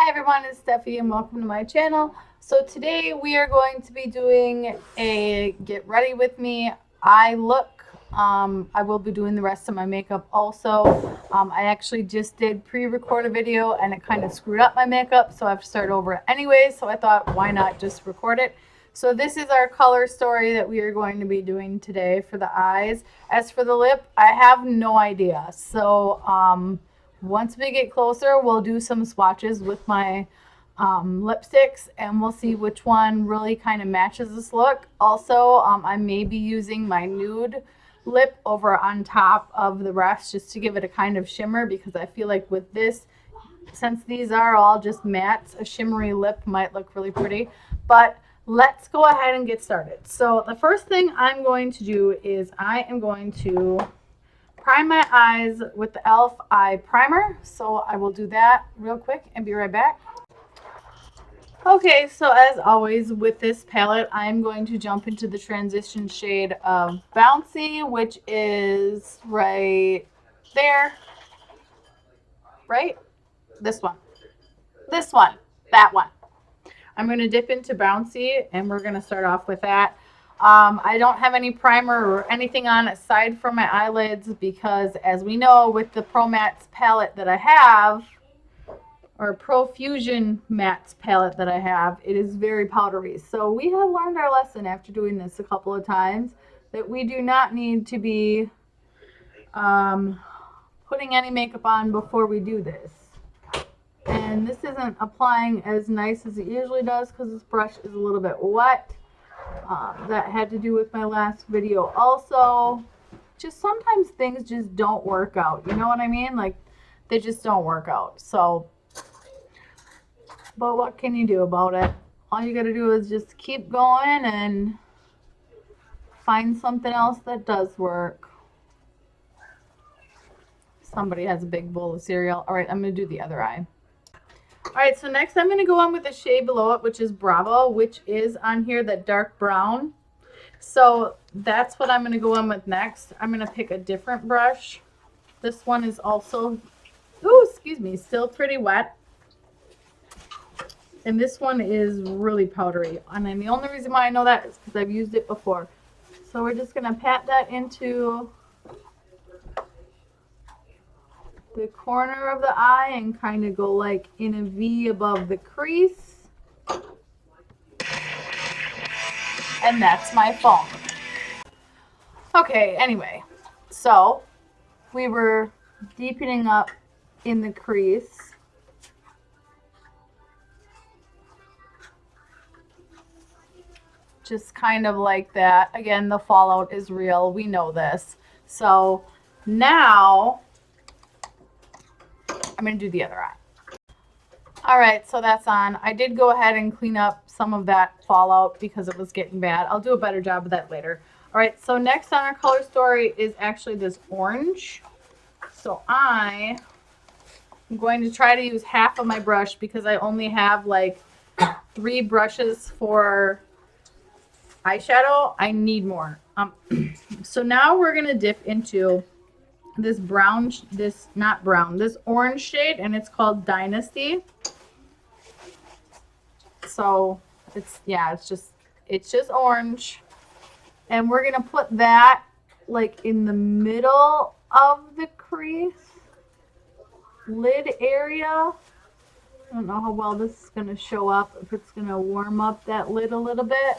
Hi everyone, it's Stefe and welcome to my channel. So today we are going to be doing a get ready with me eye look. I will be doing the rest of my makeup also. I actually just did pre-record a video and it kind of screwed up my makeup, so I have to start over anyway. So I thought, why not just record it? So this is our color story that we are going to be doing today for the eyes. As for the lip, I have no idea. So once we get closer, we'll do some swatches with my lipsticks and we'll see which one really kind of matches this look. Also, I may be using my nude lip over on top of the rest just to give it a kind of shimmer, because I feel like with this, since these are all just mattes, a shimmery lip might look really pretty. But let's go ahead and get started. So the first thing I'm going to do is I am going to prime my eyes with the e.l.f. eye primer. So I will do that real quick and be right back. Okay, so as always with this palette, I'm going to jump into the transition shade of Bouncy, which is right there. Right? This one. This one. That one. I'm going to dip into Bouncy and we're going to start off with that. I don't have any primer or anything on aside from my eyelids because, as we know, with the Pro Mattes palette that I have, or Pro Fusion Mattes palette that I have, it is very powdery. So we have learned our lesson after doing this a couple of times that we do not need to be putting any makeup on before we do this. And this isn't applying as nice as it usually does because this brush is a little bit wet. That had to do with my last video also. Just sometimes things just don't work out. You know what I mean? Like, they just don't work out. So, but what can you do about it? All you gotta do is just keep going and find something else that does work. Somebody has a big bowl of cereal. All right, I'm gonna do the other eye. All right, so next I'm going to go on with the shade below it, which is Bravo, which is on here, that dark brown. So that's what I'm going to go on with next. I'm going to pick a different brush. This one is also, ooh, excuse me, still pretty wet. And this one is really powdery. And then the only reason why I know that is because I've used it before. So we're just going to pat that into the corner of the eye and kind of go like in a V above the crease. And that's my phone. Okay, anyway, so we were deepening up in the crease. Just kind of like that. Again, the fallout is real. We know this. So now I'm going to do the other eye. All right, so that's on. I did go ahead and clean up some of that fallout because it was getting bad. I'll do a better job of that later. All right, so next on our color story is actually this orange. So I'm going to try to use half of my brush because I only have like 3 brushes for eyeshadow. I need more. So now we're going to dip into this brown, this orange shade, and it's called Dynasty. So it's just orange. And we're going to put that like in the middle of the crease, lid area. I don't know how well this is going to show up, if it's going to warm up that lid a little bit.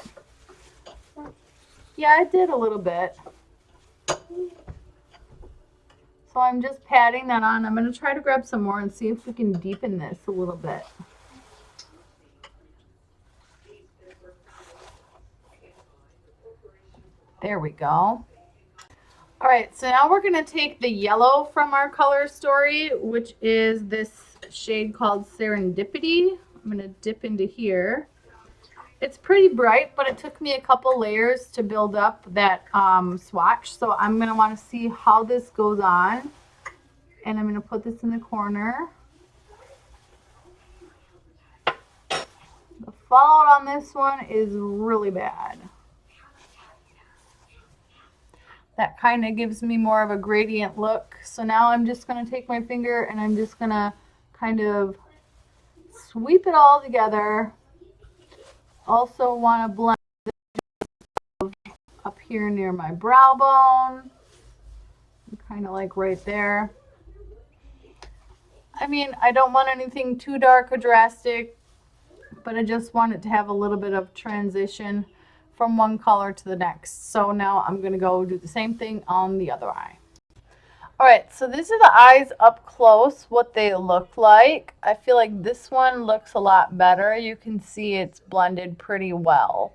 Yeah, it did a little bit. So I'm just patting that on. I'm going to try to grab some more and see if we can deepen this a little bit. There we go. All right, so now we're going to take the yellow from our color story, which is this shade called Serendipity. I'm going to dip into here. It's pretty bright, but it took me a couple layers to build up that swatch. So I'm going to want to see how this goes on. And I'm going to put this in the corner. The fallout on this one is really bad. That kind of gives me more of a gradient look. So now I'm just going to take my finger and I'm just going to kind of sweep it all together. Also want to blend up here near my brow bone, kind of like right there. I mean, I don't want anything too dark or drastic, but I just want it to have a little bit of transition from one color to the next. So now I'm going to go do the same thing on the other eye. All right, so these are the eyes up close, what they look like. I feel like this one looks a lot better. You can see it's blended pretty well.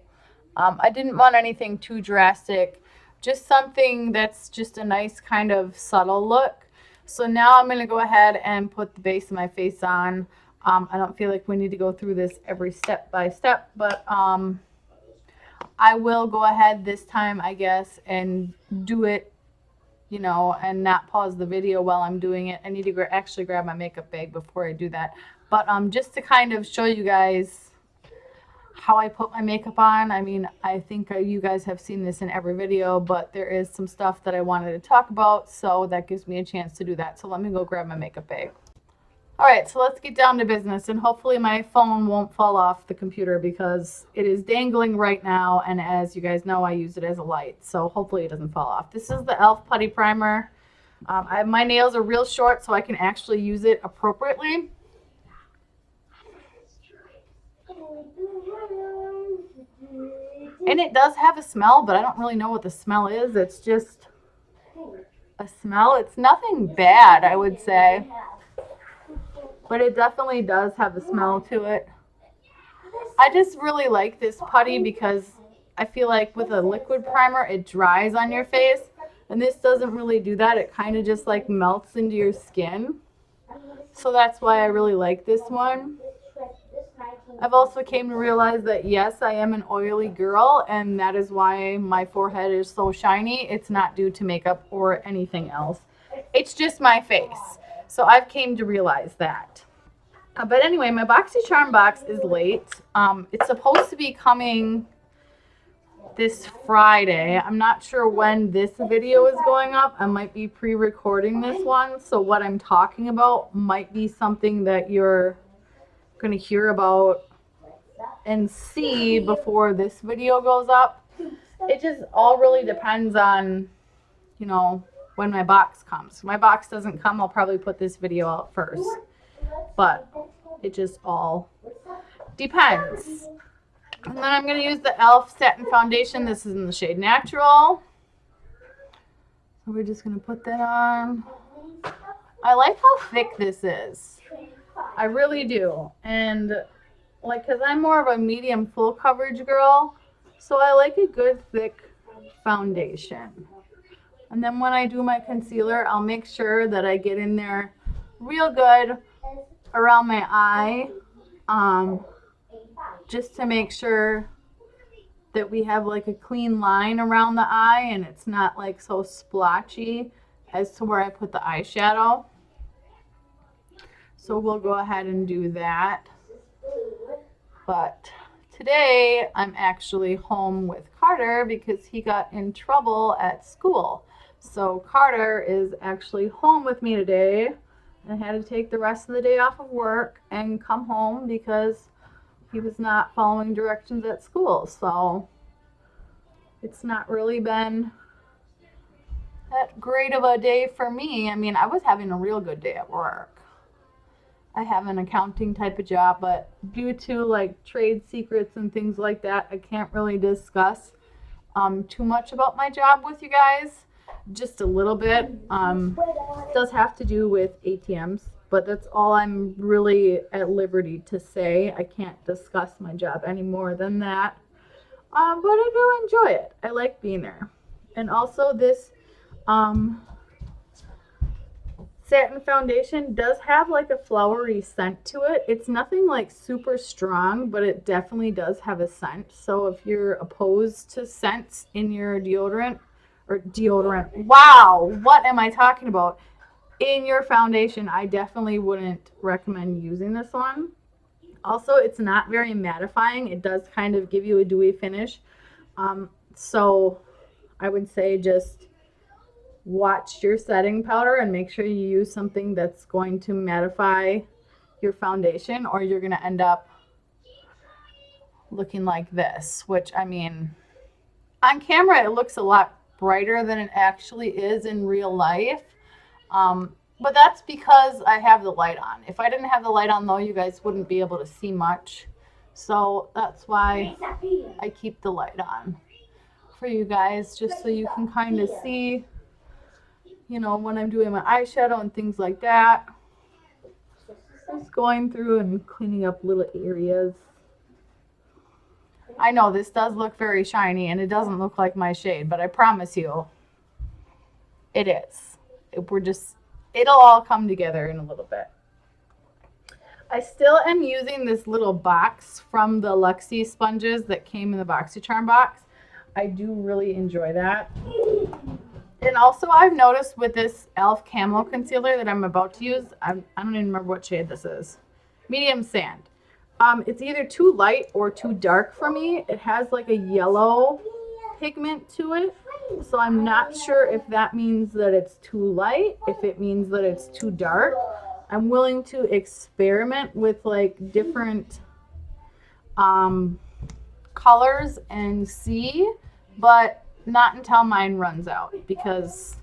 I didn't want anything too drastic, just something that's just a nice kind of subtle look. So now I'm going to go ahead and put the base of my face on. I don't feel like we need to go through this every step by step, but I will go ahead this time, I guess, and do it, you know, and not pause the video while I'm doing it. I need to actually grab my makeup bag before I do that. But just to kind of show you guys how I put my makeup on. I mean, I think you guys have seen this in every video, but there is some stuff that I wanted to talk about, so that gives me a chance to do that. So let me go grab my makeup bag. All right, so let's get down to business, and hopefully my phone won't fall off the computer because it is dangling right now, and as you guys know, I use it as a light, so hopefully it doesn't fall off. This is the e.l.f. Putty Primer. My nails are real short, so I can actually use it appropriately. And it does have a smell, but I don't really know what the smell is. It's just a smell. It's nothing bad, I would say. But it definitely does have a smell to it. I just really like this putty because I feel like with a liquid primer, it dries on your face. And this doesn't really do that. It kind of just like melts into your skin. So that's why I really like this one. I've also came to realize that yes, I am an oily girl, and that is why my forehead is so shiny. It's not due to makeup or anything else. It's just my face. So I've came to realize that. But anyway, my BoxyCharm box is late. It's supposed to be coming this Friday. I'm not sure when this video is going up. I might be pre-recording this one. So what I'm talking about might be something that you're going to hear about and see before this video goes up. It just all really depends on, you know, when my box comes. If my box doesn't come, I'll probably put this video out first. But it just all depends. And then I'm going to use the e.l.f. Satin Foundation. This is in the shade Natural. So we're just going to put that on. I like how thick this is. I really do. And like, because I'm more of a medium full coverage girl, so I like a good thick foundation. And then when I do my concealer, I'll make sure that I get in there real good around my eye, just to make sure that we have like a clean line around the eye and it's not like so splotchy as to where I put the eyeshadow. So we'll go ahead and do that. But today I'm actually home with Carter because he got in trouble at school. So Carter is actually home with me today. I had to take the rest of the day off of work and come home because he was not following directions at school. So it's not really been that great of a day for me. I mean, I was having a real good day at work. I have an accounting type of job, but due to like trade secrets and things like that, I can't really discuss too much about my job with you guys. Just a little bit. It does have to do with ATMs, but that's all I'm really at liberty to say. I can't discuss my job any more than that. But I do enjoy it. I like being there. And also this satin foundation does have like a flowery scent to it. It's nothing like super strong, but it definitely does have a scent. So if you're opposed to scents in your deodorant, wow, what am I talking about? In your foundation, I definitely wouldn't recommend using this one. Also, it's not very mattifying. It does kind of give you a dewy finish. So I would say just watch your setting powder and make sure you use something that's going to mattify your foundation, or you're going to end up looking like this, which, I mean, on camera it looks a lot brighter than it actually is in real life. But that's because I have the light on. If I didn't have the light on, though, you guys wouldn't be able to see much. So that's why I keep the light on for you guys, just so you can kind of see, you know, when I'm doing my eyeshadow and things like that. Just going through and cleaning up little areas. I know this does look very shiny and it doesn't look like my shade, but I promise you it is. It'll all come together in a little bit. I still am using this little box from the Luxie sponges that came in the BoxyCharm box. I do really enjoy that. And also I've noticed with this e.l.f. Camo Concealer that I'm about to use, I don't even remember what shade this is. Medium Sand. It's either too light or too dark for me. It has like a yellow pigment to it. So I'm not sure if that means that it's too light, if it means that it's too dark. I'm willing to experiment with like different colors and see, but not until mine runs out, because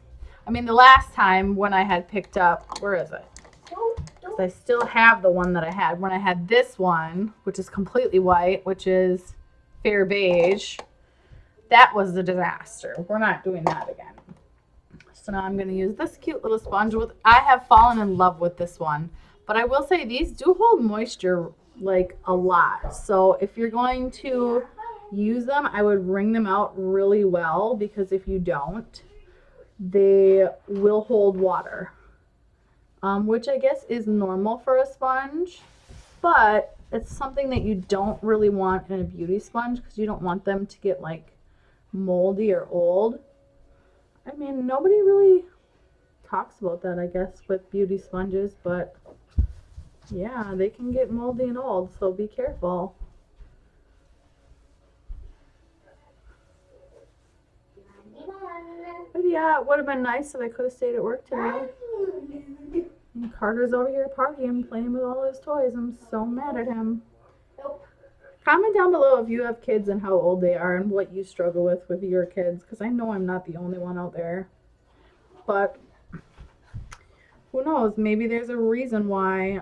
I mean the last time when I had picked up, where is it? I still have the one that I had when I had this one, which is completely white, which is fair beige. That was a disaster. We're not doing that again. So now I'm going to use this cute little sponge. I have fallen in love with this one, but I will say these do hold moisture like a lot. So if you're going to use them, I would wring them out really well, because if you don't, they will hold water. Which I guess is normal for a sponge, but it's something that you don't really want in a beauty sponge, because you don't want them to get like moldy or old. I mean, nobody really talks about that, I guess, with beauty sponges, but yeah, they can get moldy and old, so be careful. But yeah, it would have been nice if I could have stayed at work today. And Carter's over here partying, playing with all his toys. I'm so mad at him. Comment down below if you have kids and how old they are and what you struggle with your kids, because I know I'm not the only one out there. But who knows? Maybe there's a reason why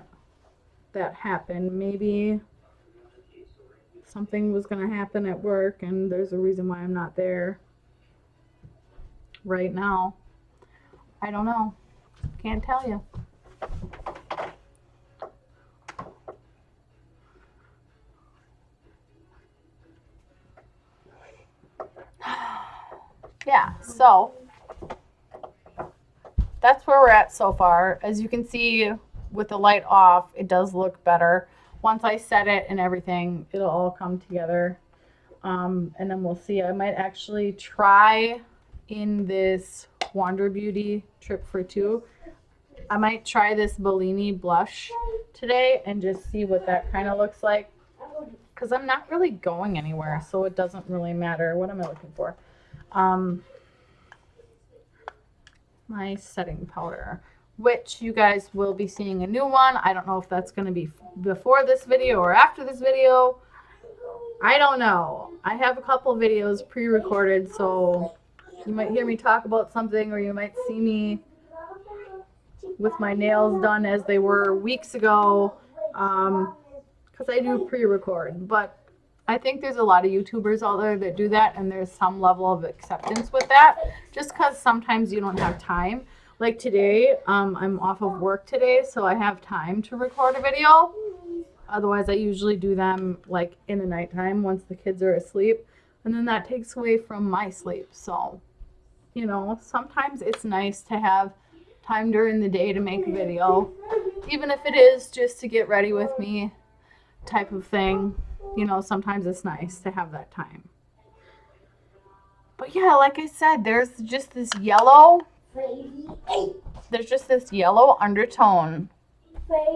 that happened. Maybe something was going to happen at work and there's a reason why I'm not there right now. I don't know. Can't tell you. Yeah, so that's where we're at so far. As you can see, with the light off, it does look better. Once I set it and everything, it'll all come together. And then we'll see. I might actually try in this Wander Beauty Trip for Two. I might try this Bellini blush today and just see what that kind of looks like. Because I'm not really going anywhere, so it doesn't really matter. What am I looking for? My setting powder, which you guys will be seeing a new one. I don't know if that's going to be before this video or after this video. I don't know. I have a couple videos pre-recorded, so you might hear me talk about something, or you might see me with my nails done as they were weeks ago, because I do pre-record. But I think there's a lot of YouTubers out there that do that, and there's some level of acceptance with that, just because sometimes you don't have time. Like today, I'm off of work today, so I have time to record a video. Otherwise, I usually do them like in the nighttime once the kids are asleep, and then that takes away from my sleep. So, you know, sometimes it's nice to have time during the day to make a video, even if it is just to get ready with me type of thing. You know, sometimes it's nice to have that time. But yeah, like I said, there's just this yellow undertone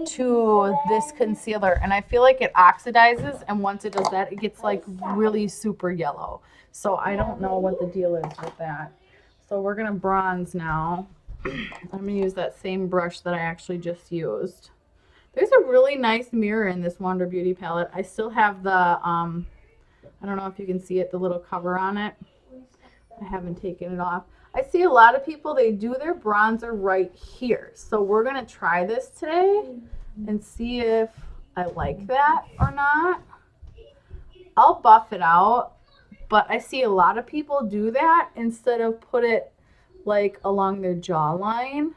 to this concealer, and I feel like it oxidizes, and once it does that, it gets like really super yellow. So I don't know what the deal is with that. So we're gonna bronze now. I'm gonna use that same brush that I actually just used. There's a really nice mirror in this Wander Beauty palette. I still have the, I don't know if you can see it, the little cover on it. I haven't taken it off. I see a lot of people, they do their bronzer right here. So we're going to try this today and see if I like that or not. I'll buff it out, but I see a lot of people do that instead of put it like along their jawline.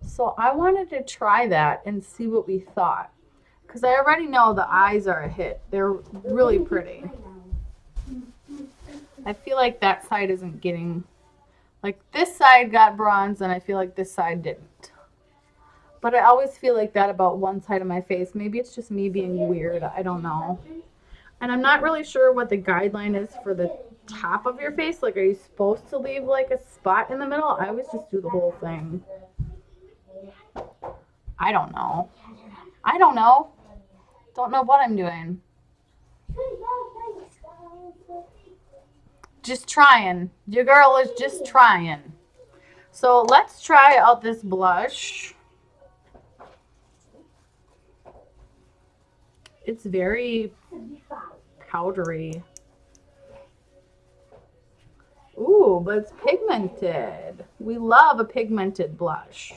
So I wanted to try that and see what we thought. Because I already know the eyes are a hit. They're really pretty. I feel like that side isn't getting, like this side got bronze and I feel like this side didn't. But I always feel like that about one side of my face. Maybe it's just me being weird. I don't know. And I'm not really sure what the guideline is for the top of your face. Like, are you supposed to leave like a spot in the middle? I always just do the whole thing. I don't know. I don't know. Don't know what I'm doing. Just trying. Your girl is just trying. So let's try out this blush. It's very powdery. Ooh, but it's pigmented. We love a pigmented blush.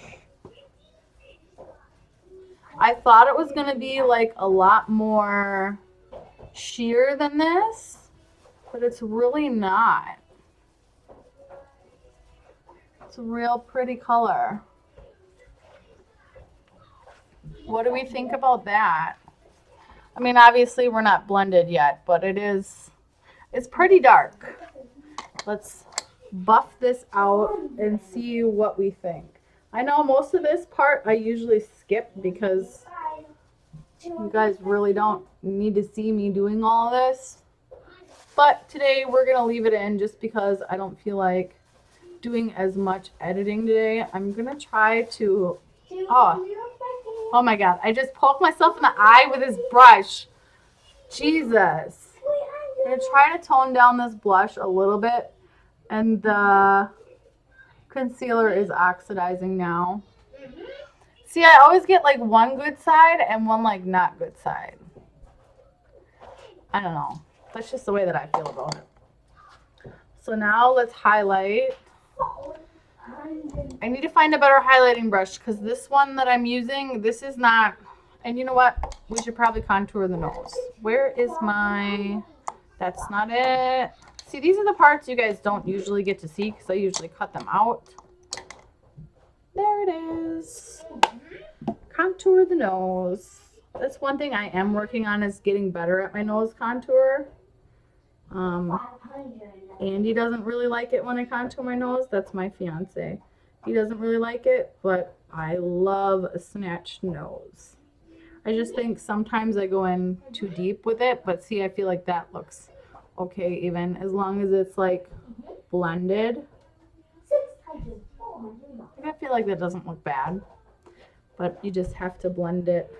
I thought it was going to be like a lot more sheer than this, but it's really not. It's a real pretty color. What do we think about that? I mean, obviously we're not blended yet, but it's pretty dark. Let's buff this out and see what we think. I know most of this part I usually skip because you guys really don't need to see me doing all of this. But today we're going to leave it in just because I don't feel like doing as much editing today. I'm going to try to, oh my God, I just poked myself in the eye with this brush. Jesus. I'm going to try to tone down this blush a little bit. And the concealer is oxidizing now. See, I always get like one good side and one like not good side. I don't know. That's just the way that I feel about it. So now let's highlight. I need to find a better highlighting brush because this one that I'm using, this is not, and you know what? We should probably contour the nose. Where is my, that's not it. See, these are the parts you guys don't usually get to see because I usually cut them out. There it is. Contour the nose. That's one thing I am working on is getting better at my nose contour. Andy doesn't really like it when I contour my nose. That's my fiance. He doesn't really like it, but I love a snatched nose. I just think sometimes I go in too deep with it, but see, I feel like that looks okay even as long as it's like blended. I feel like that doesn't look bad, but you just have to blend it.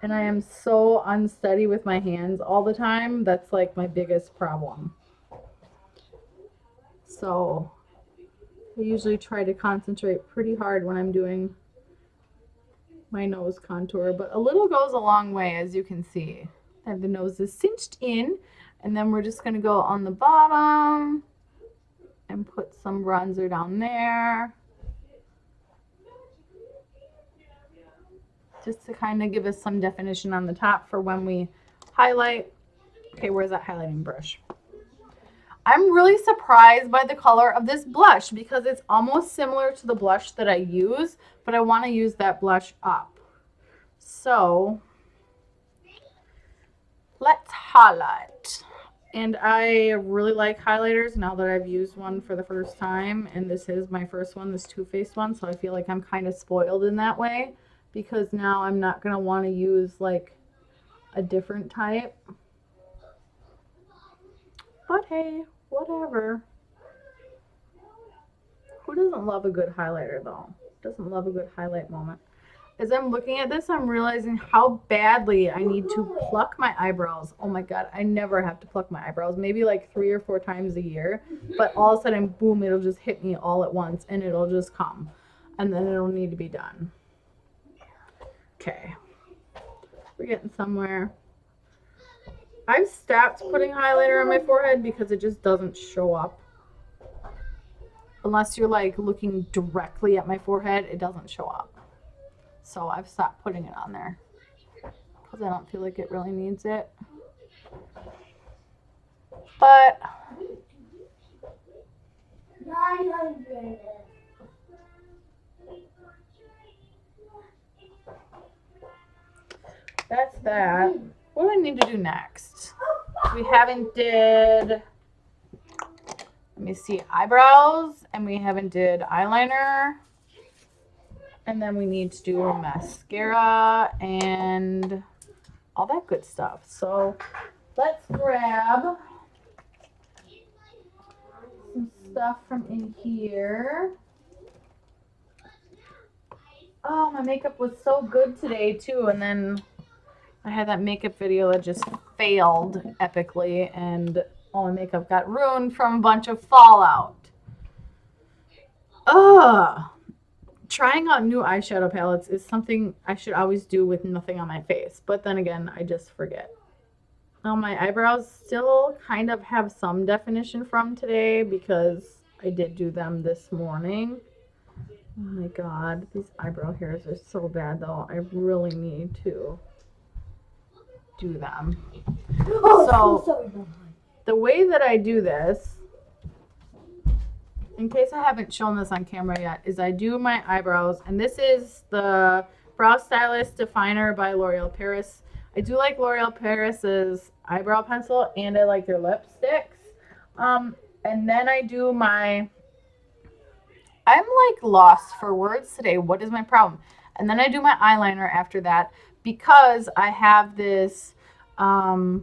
And I am so unsteady with my hands all the time. That's like my biggest problem. So I usually try to concentrate pretty hard when I'm doing my nose contour, but a little goes a long way, as you can see. And the nose is cinched in, and then we're just going to go on the bottom and put some bronzer down there. Just to kind of give us some definition on the top for when we highlight. Okay, where's that highlighting brush? I'm really surprised by the color of this blush because it's almost similar to the blush that I use, but I want to use that blush up. So let's highlight. And I really like highlighters now that I've used one for the first time, and this is my first one, this Too Faced one, so I feel like I'm kind of spoiled in that way because now I'm not going to want to use like a different type. But hey, whatever. Who doesn't love a good highlighter though? Doesn't love a good highlight moment. As I'm looking at this, I'm realizing how badly I need to pluck my eyebrows. Oh my God, I never have to pluck my eyebrows. Maybe like 3 or 4 times a year. But all of a sudden, boom, it'll just hit me all at once and it'll just come. And then it'll need to be done. Okay. We're getting somewhere. I've stopped putting highlighter on my forehead because it just doesn't show up. Unless you're like looking directly at my forehead, it doesn't show up. So I've stopped putting it on there because I don't feel like it really needs it. But 900. that's that. What do I need to do next? We haven't did, let me see, eyebrows, and we haven't did eyeliner. And then we need to do mascara and all that good stuff. So let's grab some stuff from in here. Oh, my makeup was so good today too. And then I had that makeup video that just failed epically and all my makeup got ruined from a bunch of fallout. Ugh. Trying out new eyeshadow palettes is something I should always do with nothing on my face. But then again, I just forget. Now my eyebrows still kind of have some definition from today because I did do them this morning. Oh my god, these eyebrow hairs are so bad though. I really need to do them. Oh, So the way that I do this, in case I haven't shown this on camera yet, is I do my eyebrows, and this is the Brow Stylist Definer by L'Oreal Paris. I do like L'Oreal Paris's eyebrow pencil, and I like their lipsticks. And then I do my, I'm like lost for words today. What is my problem? And then I do my eyeliner after that because I have this brow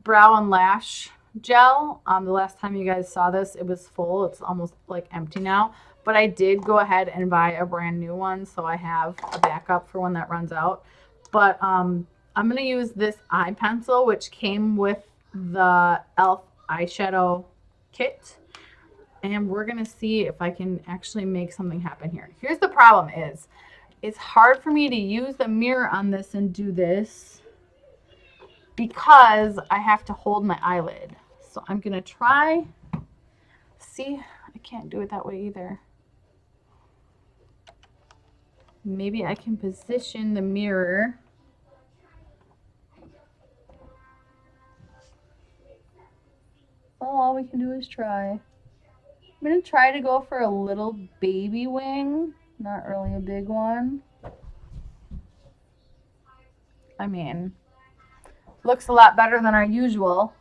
and lash gel. The last time you guys saw this, it was full. It's almost like empty now. But I did go ahead and buy a brand new one, so I have a backup for when that runs out. But I'm going to use this eye pencil, which came with the e.l.f. eyeshadow kit. And we're going to see if I can actually make something happen here. Here's the problem is, it's hard for me to use the mirror on this and do this because I have to hold my eyelid. So I'm going to try. See, I can't do it that way either. Maybe I can position the mirror. Oh, all we can do is try. I'm going to try to go for a little baby wing, not really a big one. I mean, looks a lot better than our usual,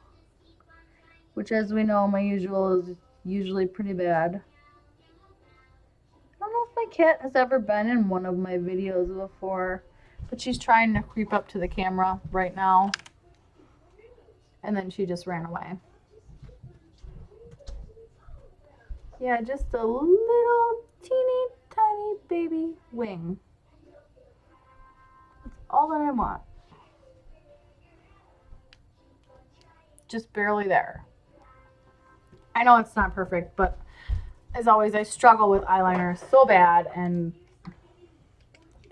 which, as we know, my usual is usually pretty bad. I don't know if my cat has ever been in one of my videos before, but she's trying to creep up to the camera right now, and then she just ran away. Yeah, just a little teeny tiny baby wing. That's all that I want. Just barely there. I know it's not perfect, but as always, I struggle with eyeliner so bad, and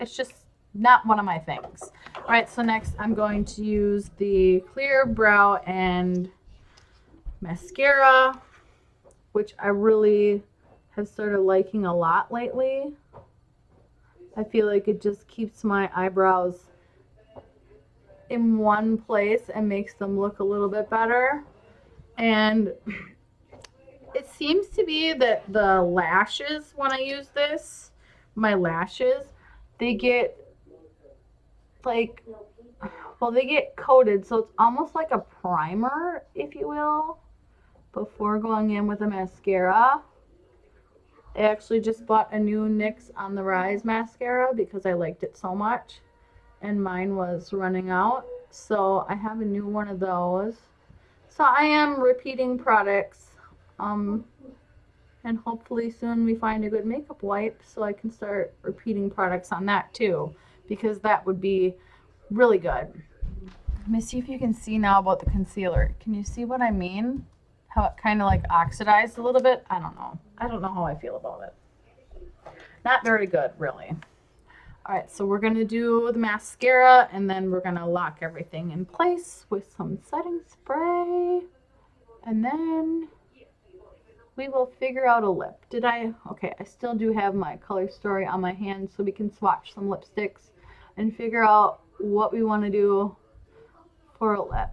it's just not one of my things. All right, so next I'm going to use the Clear Brow and Mascara, which I really have started liking a lot lately. I feel like it just keeps my eyebrows in one place and makes them look a little bit better. And it seems to be that the lashes, when I use this, my lashes, they get like, well, they get coated, so it's almost like a primer, if you will, before going in with a mascara. I actually just bought a new NYX On The Rise mascara because I liked it so much, and mine was running out, so I have a new one of those. So I am repeating products, and hopefully soon we find a good makeup wipe so I can start repeating products on that too, because that would be really good. Let me see if you can see now about the concealer. Can you see what I mean? How it kind of like oxidized a little bit? I don't know. I don't know how I feel about it. Not very good, really. All right, so we're going to do the mascara, and then we're going to lock everything in place with some setting spray. And then we will figure out a lip. Okay, I still do have my color story on my hand, so we can swatch some lipsticks and figure out what we want to do for a lip.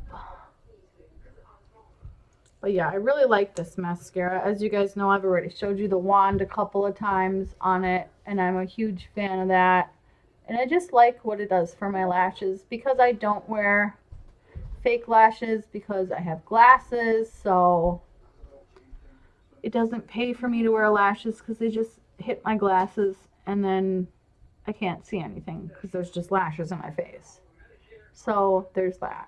But yeah, I really like this mascara. As you guys know, I've already showed you the wand a couple of times on it, and I'm a huge fan of that. And I just like what it does for my lashes because I don't wear fake lashes because I have glasses, so it doesn't pay for me to wear lashes because they just hit my glasses and then I can't see anything because there's just lashes in my face. So there's that.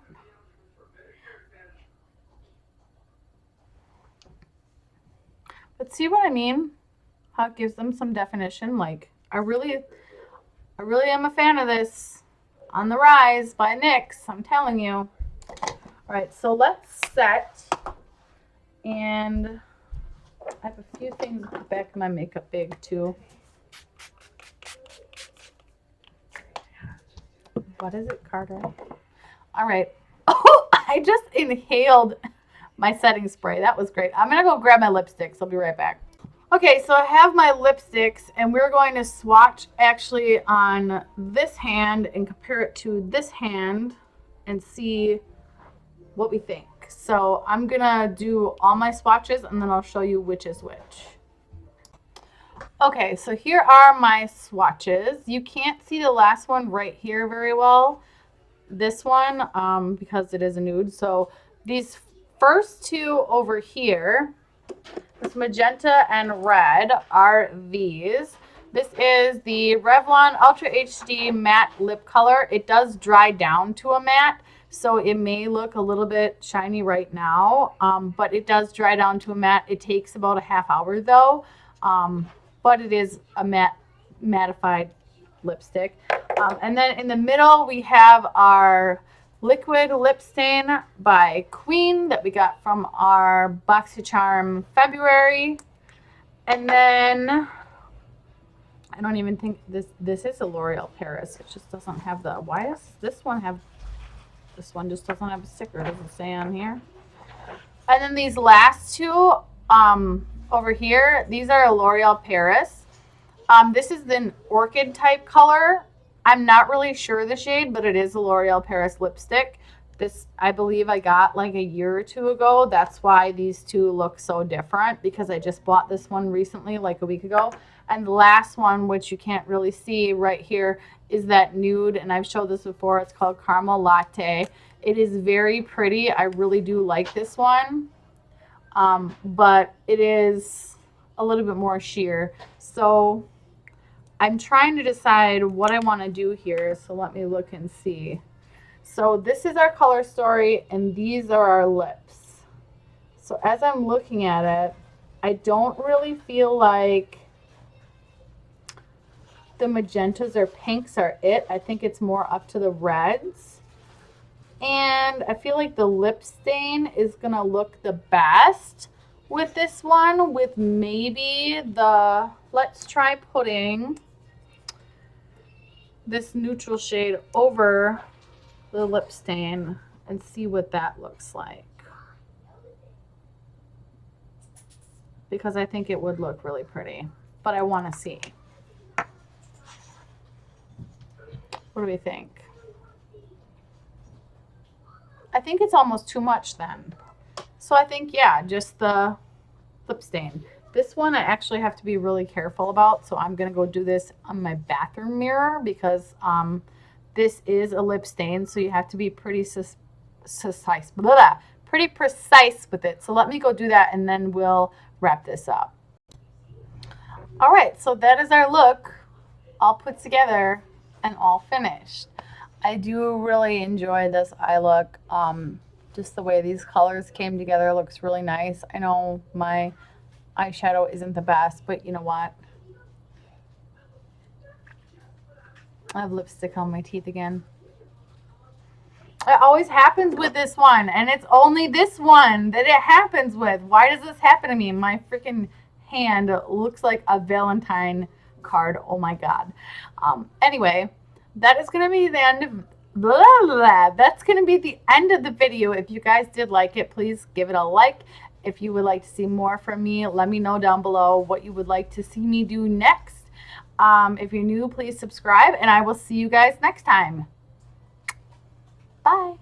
But see what I mean? How it gives them some definition. Like, I really am a fan of this. On the Rise by NYX, I'm telling you. All right, so let's set. And I have a few things at the back of my makeup bag too. What is it, Carter? All right. Oh, I just inhaled my setting spray. That was great. I'm going to go grab my lipsticks. I'll be right back. Okay, so I have my lipsticks, and we're going to swatch actually on this hand and compare it to this hand and see what we think. So I'm going to do all my swatches, and then I'll show you which is which. Okay, so here are my swatches. You can't see the last one right here very well. This one, because it is a nude. So these first two over here, this magenta and red, are these. This is the Revlon Ultra HD Matte Lip Color. It does dry down to a matte, so it may look a little bit shiny right now, but it does dry down to a matte. It takes about a half hour though, but it is a mattified lipstick. And then in the middle, we have our liquid lip stain by Queen that we got from our BoxyCharm February. And then I don't even think this is a L'Oreal Paris. It just doesn't have the, why does this one just doesn't have a sticker? Does it say on here? And then these last two over here, these are a L'Oreal Paris. This is an orchid type color. I'm not really sure the shade, but it is a L'Oreal Paris lipstick. This, I believe I got like a year or two ago. That's why these two look so different, because I just bought this one recently, like a week ago. And the last one, which you can't really see right here, is that nude, and I've showed this before. It's called Caramel Latte. It is very pretty. I really do like this one, but it is a little bit more sheer. So I'm trying to decide what I want to do here, so let me look and see. So this is our color story, and these are our lips. So as I'm looking at it, I don't really feel like the magentas or pinks are it. I think it's more up to the reds. And I feel like the lip stain is going to look the best with this one, with maybe the, let's try putting this neutral shade over the lip stain and see what that looks like, because I think it would look really pretty, but I want to see. What do we think? I think it's almost too much then. So I think, yeah, just the lip stain. This one I actually have to be really careful about, so I'm going to go do this on my bathroom mirror, because this is a lip stain, so you have to be pretty pretty precise with it. So let me go do that, and then we'll wrap this up. All right, so that is our look all put together and all finished. I do really enjoy this eye look. Just the way these colors came together looks really nice. I know my eyeshadow isn't the best, but you know what? I have lipstick on my teeth again. It always happens with this one, and it's only this one that it happens with. Why does this happen to me? My freaking hand looks like a Valentine card. Oh my God. Anyway, that is going to be the end of blah, blah, blah. That's going to be the end of the video. If you guys did like it, please give it a like. If you would like to see more from me, let me know down below what you would like to see me do next. If you're new, please subscribe, and I will see you guys next time. Bye.